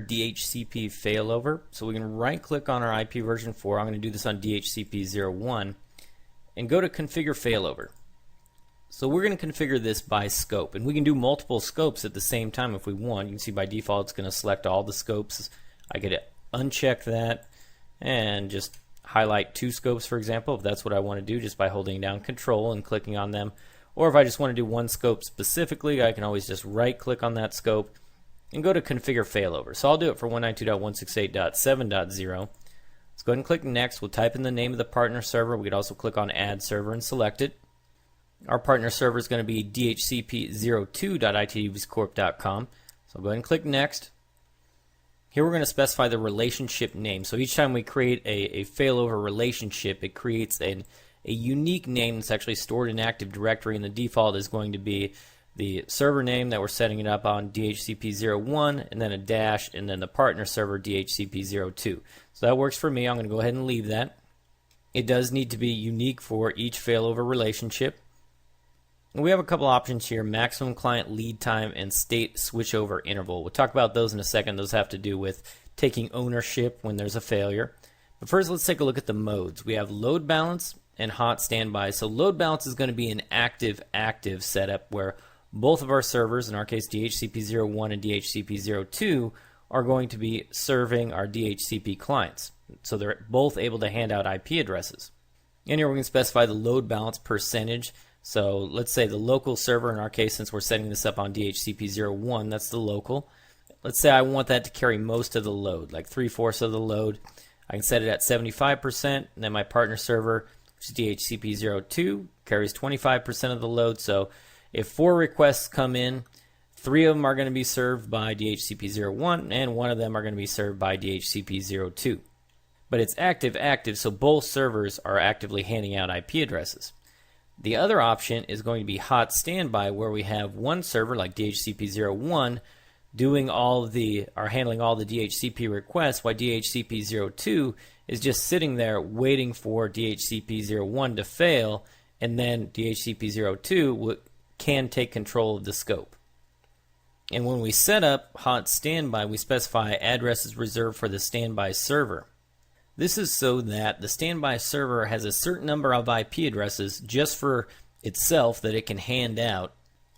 DHCP Failover. So we can right click on our IP version 4. I'm going to do this on DHCP 01 and go to Configure Failover. So we're going to configure this by scope, and we can do multiple scopes at the same time if we want. You can see by default it's going to select all the scopes. I could uncheck that and just highlight 2 scopes, for example, if that's what I want to do, just by holding down Control and clicking on them. Or if I just want to do one scope specifically, I can always just right click on that scope and go to Configure Failover. So I'll do it for 192.168.7.0. Let's go ahead and click Next. We'll type in the name of the partner server. We could also click on Add Server and select it. Our partner server is going to be dhcp02.itdbscorp.com. So I'll go ahead and click Next. Here we're going to specify the relationship name. So each time we create a failover relationship, it creates a unique name that's actually stored in Active Directory, and the default is going to be the server name that we're setting it up on, DHCP01, and then a dash, and then the partner server, DHCP02. So that works for me. I'm going to go ahead and leave that. It does need to be unique for each failover relationship. We have a couple options here: maximum client lead time and state switchover interval. We'll talk about those in a second. Those have to do with taking ownership when there's a failure. But first, let's take a look at the modes. We have load balance and hot standby. So load balance is going to be an active setup where both of our servers, in our case DHCP01 and DHCP02, are going to be serving our DHCP clients. So they're both able to hand out IP addresses. And here we can specify the load balance percentage. So let's say the local server, in our case, since we're setting this up on DHCP01, that's the local. Let's say I want that to carry most of the load, like 3/4 of the load. I can set it at 75%, and then my partner server, which is DHCP02, carries 25% of the load. So if 4 requests come in, 3 of them are going to be served by DHCP01, and 1 of them are going to be served by DHCP02. But it's active, so both servers are actively handing out IP addresses. The other option is going to be hot standby, where we have one server like DHCP01 doing handling all the DHCP requests, while DHCP02 is just sitting there waiting for DHCP01 to fail, and then DHCP02 can take control of the scope. And when we set up hot standby, we specify addresses reserved for the standby server. This is so that the standby server has a certain number of IP addresses just for itself that it can hand out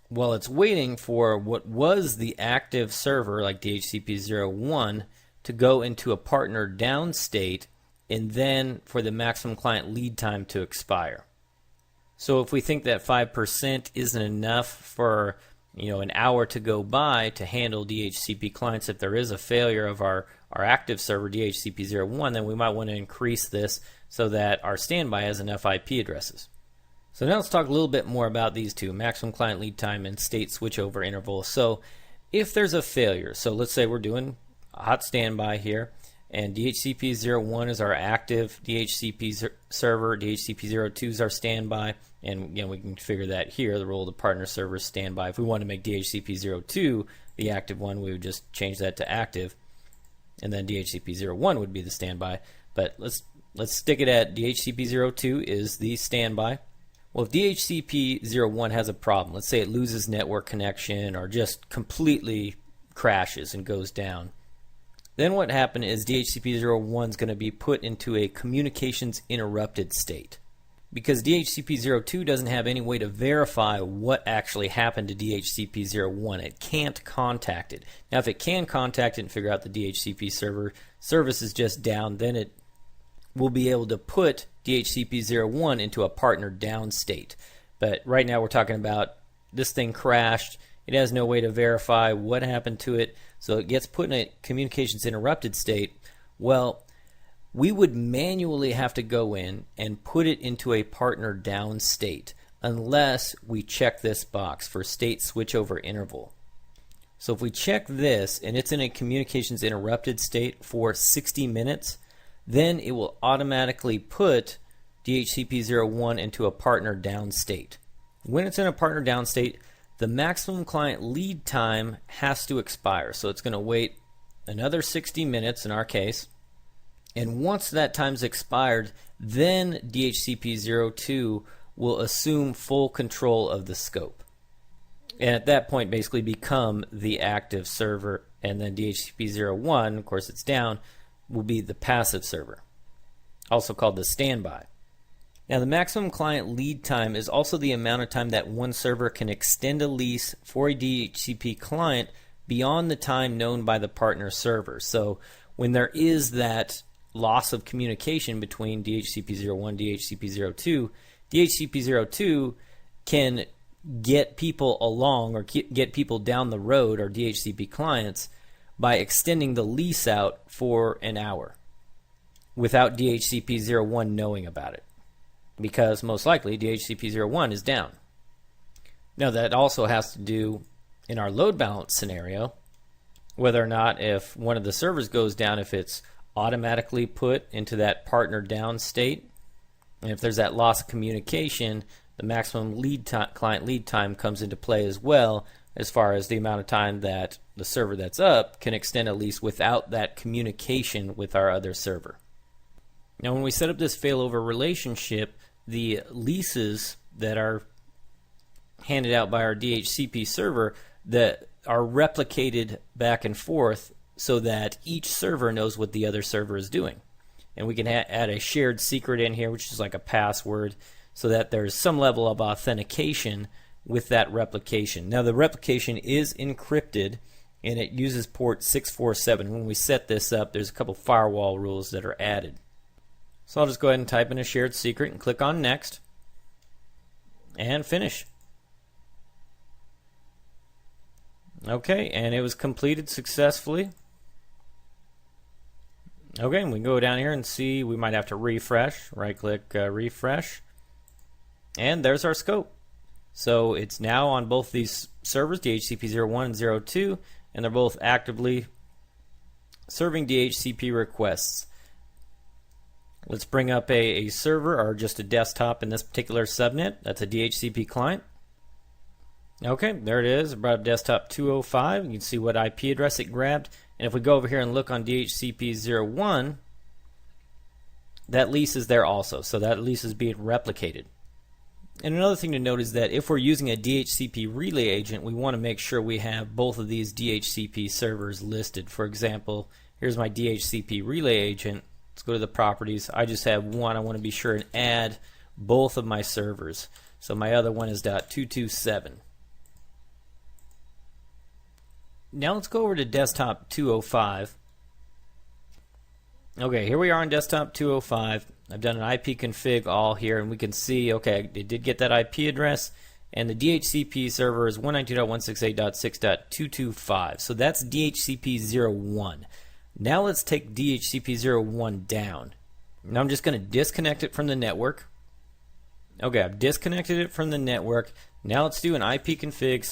while it's waiting for what was the active server, like DHCP01, to go into a partner down state, and then for the maximum client lead time to expire. So if we think that 5% isn't enough for an hour to go by to handle DHCP clients, if there is a failure of our active server DHCP01, then we might want to increase this so that our standby has enough IP addresses. So now let's talk a little bit more about these two, maximum client lead time and state switchover interval. So if there's a failure, so let's say we're doing a hot standby here, and DHCP01 is our active DHCP server, DHCP02 is our standby, and again, we can configure that here, the role of the partner server standby. If we want to make DHCP02 the active one, we would just change that to active, and then DHCP01 would be the standby. But let's stick it at DHCP02 is the standby. Well, if DHCP01 has a problem, let's say it loses network connection or just completely crashes and goes down, then what happened is DHCP01 is going to be put into a communications interrupted state, because DHCP02 doesn't have any way to verify what actually happened to DHCP01. It can't contact it. Now, if it can contact it and figure out the DHCP service is just down, then it will be able to put DHCP01 into a partner down state. But right now we're talking about this thing crashed. It has no way to verify what happened to it, so it gets put in a communications interrupted state. Well, we would manually have to go in and put it into a partner down state unless we check this box for state switchover interval. So if we check this and it's in a communications interrupted state for 60 minutes, then it will automatically put DHCP01 into a partner down state. When it's in a partner down state, the maximum client lead time has to expire. So it's going to wait another 60 minutes in our case. And once that time's expired, then DHCP02 will assume full control of the scope. and at that point basically become the active server, and then DHCP01, of course it's down, will be the passive server, also called the standby. Now the maximum client lead time is also the amount of time that one server can extend a lease for a DHCP client beyond the time known by the partner server. So when there is that loss of communication between DHCP01 and DHCP02, DHCP02 can get people along or get people down the road, or DHCP clients, by extending the lease out for an hour without DHCP01 knowing about it, because most likely DHCP01 is down. Now that also has to do in our load balance scenario, whether or not if one of the servers goes down, if it's automatically put into that partner down state, and if there's that loss of communication, the maximum client lead time comes into play as well, as far as the amount of time that the server that's up can extend a lease without that communication with our other server. Now when we set up this failover relationship, the leases that are handed out by our DHCP server that are replicated back and forth so that each server knows what the other server is doing. And we can add a shared secret in here, which is like a password, so that there's some level of authentication with that replication. Now the replication is encrypted and it uses port 647. When we set this up, there's a couple firewall rules that are added. So I'll just go ahead and type in a shared secret and click on next and finish. Okay, and it was completed successfully. Okay, and we can go down here and see, we might have to refresh. Right click, refresh. And there's our scope. So it's now on both these servers, DHCP01 and 02, and they're both actively serving DHCP requests. Let's bring up a server or just a desktop in this particular subnet. That's a DHCP client. Okay, there it is. I brought up desktop 205. You can see what IP address it grabbed. And if we go over here and look on DHCP01, that lease is there also. So that lease is being replicated. And another thing to note is that if we're using a DHCP relay agent, we want to make sure we have both of these DHCP servers listed. For example, here's my DHCP relay agent. Let's go to the properties. I just have one. I want to be sure and add both of my servers. So my other one is .227. Now let's go over to desktop 205. Okay, here we are on desktop 205. I've done an IP config all here, and we can see, okay, it did get that IP address, and the DHCP server is 192.168.6.225. So that's DHCP01. Now let's take DHCP01 down. Now I'm just going to disconnect it from the network. Okay, I've disconnected it from the network. Now let's do an IP config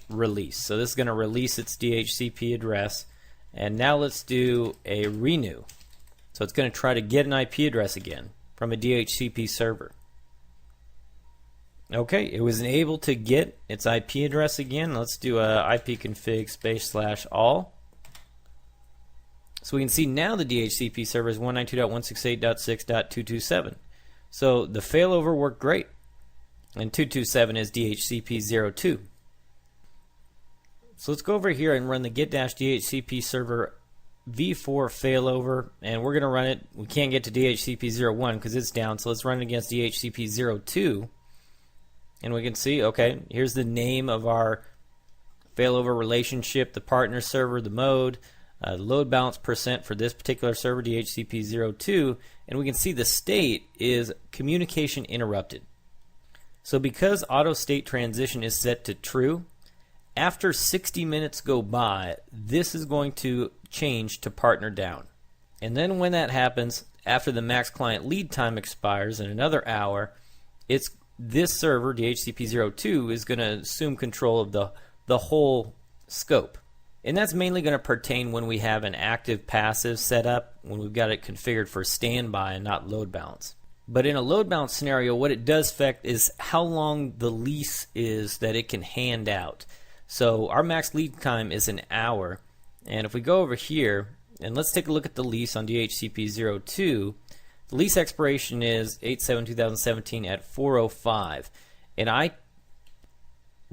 /release. So this is going to release its DHCP address. And now let's do a renew. So it's going to try to get an IP address again from a DHCP server. Okay, it was able to get its IP address again. Let's do a IP config /all. So we can see now the DHCP server is 192.168.6.227. So the failover worked great. And 227 is DHCP02. So let's go over here and run the get-DHCP server v4 failover, and we're going to run it. We can't get to DHCP01 because it's down, so let's run it against DHCP02. And we can see, okay, here's the name of our failover relationship, the partner server, the mode, the load balance percent for this particular server, DHCP02, and we can see the state is communication interrupted. So because auto state transition is set to true, after 60 minutes go by, this is going to change to partner down. And then when that happens, after the max client lead time expires in another hour, this server, DHCP02, is going to assume control of the whole scope. And that's mainly going to pertain when we have an active passive set up, when we've got it configured for standby and not load balance. But in a load balance scenario, what it does affect is how long the lease is that it can hand out. So our max lead time is an hour. And if we go over here, and let's take a look at the lease on DHCP02, the lease expiration is 8/7/2017 at 4:05. And I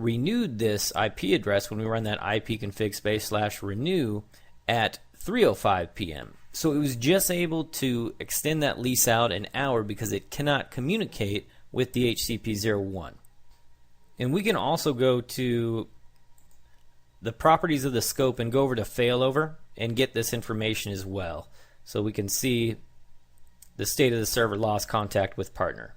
renewed this IP address when we run that ipconfig space/renew at 3:05 p.m. So it was just able to extend that lease out an hour because it cannot communicate with DHCP01. And we can also go to the properties of the scope and go over to failover and get this information as well. So we can see the state of the server lost contact with partner.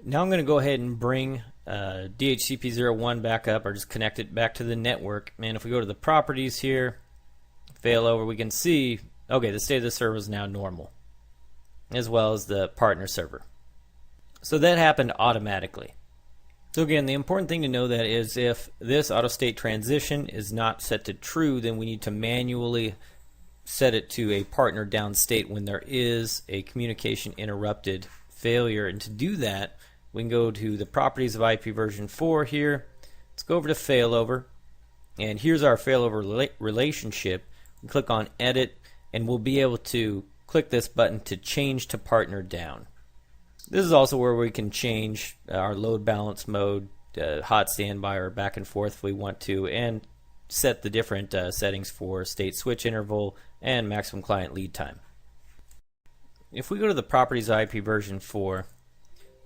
Now I'm going to go ahead and bring DHCP01 back up, or just connect it back to the network. And if we go to the properties here, failover, we can see, okay, the state of the server is now normal, as well as the partner server. So that happened automatically. So again, the important thing to know that is if this auto state transition is not set to true, then we need to manually set it to a partner down state when there is a communication interrupted failure. And to do that, we can go to the properties of IP version 4 here. Let's go over to failover, and here's our failover relationship. We click on edit, and we'll be able to click this button to change to partner down. This is also where we can change our load balance mode, hot standby, or back and forth if we want to, and set the different settings for state switch interval and maximum client lead time. If we go to the properties of IP version 4,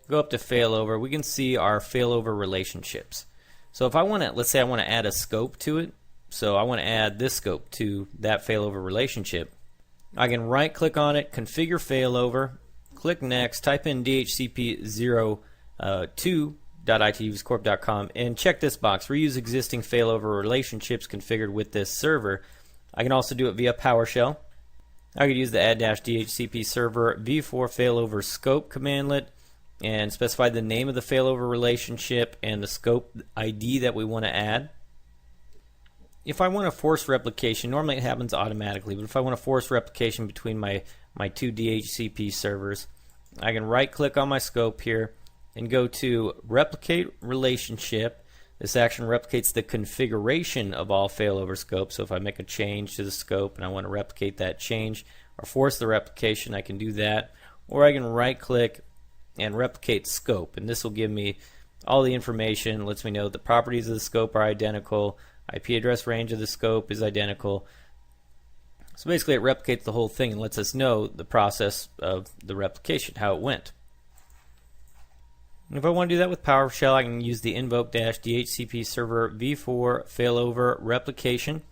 go up to failover, we can see our failover relationships. So if I want to, let's say I want to add a scope to it, so I want to add this scope to that failover relationship, I can right click on it, configure failover, click next, type in dhcp02.itusecorp.com, and check this box, reuse existing failover relationships configured with this server. I can also do it via PowerShell. I could use the add-dhcp server v4 failover scope commandlet and specify the name of the failover relationship and the scope ID that we want to add. If I want to force replication, normally it happens automatically, but if I want to force replication between my two DHCP servers, I can right click on my scope here and go to replicate relationship. This action replicates the configuration of all failover scopes. So if I make a change to the scope and I want to replicate that change or force the replication, I can do that. Or I can right click and replicate scope, and this will give me all the information, lets me know the properties of the scope are identical, IP address range of the scope is identical. So basically it replicates the whole thing and lets us know the process of the replication, how it went. And if I want to do that with PowerShell, I can use the invoke-dhcp server v4 failover replication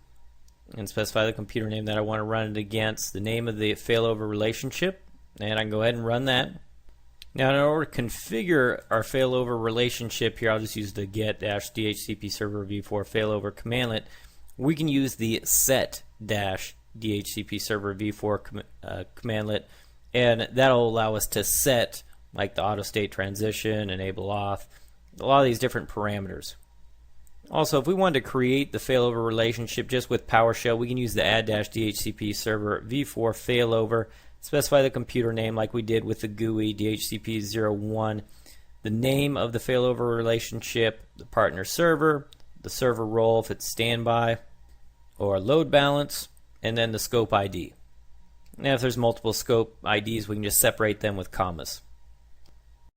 and specify the computer name that I want to run it against, the name of the failover relationship, and I can go ahead and run that. Now in order to configure our failover relationship here, I'll just use the get-dhcp server v4 failover commandlet. We can use the set-dhcp server v4 commandlet, and that'll allow us to set like the auto state transition, enable auth, a lot of these different parameters. Also, if we wanted to create the failover relationship just with PowerShell, we can use the add-dhcp server v4 failover, specify the computer name like we did with the GUI DHCP01, the name of the failover relationship, the partner server, the server role if it's standby or load balance, and then the scope ID. Now if there's multiple scope IDs, we can just separate them with commas.